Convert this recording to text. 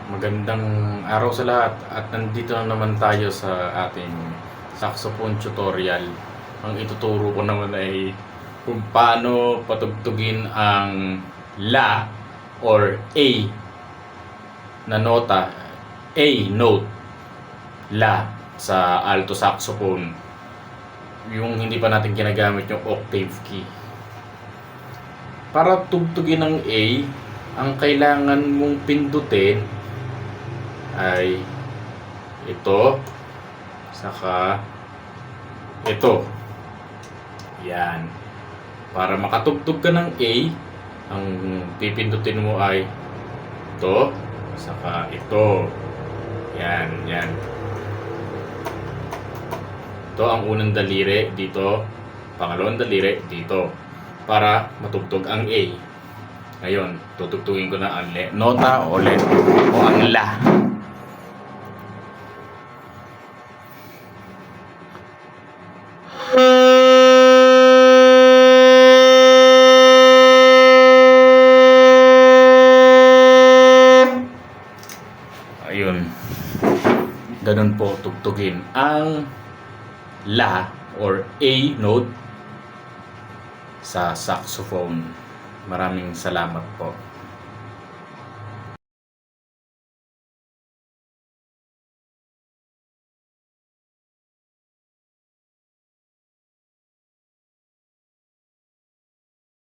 Magandang araw sa lahat at nandito na naman tayo sa ating saxophone tutorial. Ang ituturo ko naman ay kung paano patugtugin ang La or A na nota, A note, La sa alto saxophone. Yung hindi pa natin ginagamit yung octave key. Para tugtugin ng A, ang kailangan mong pindutin ay ito, saka ito. Yan. Para makatugtog ka ng A, ang pipindutin mo ay ito, saka ito. Yan, yan. Ito ang unang daliri dito, pangalawang daliri dito, para matugtog ang A. Ngayon, tutugtugin ko na ang nota o ang La. Ayun. Ganun po tugtugin ang La or A note sa saxophone. Maraming salamat po.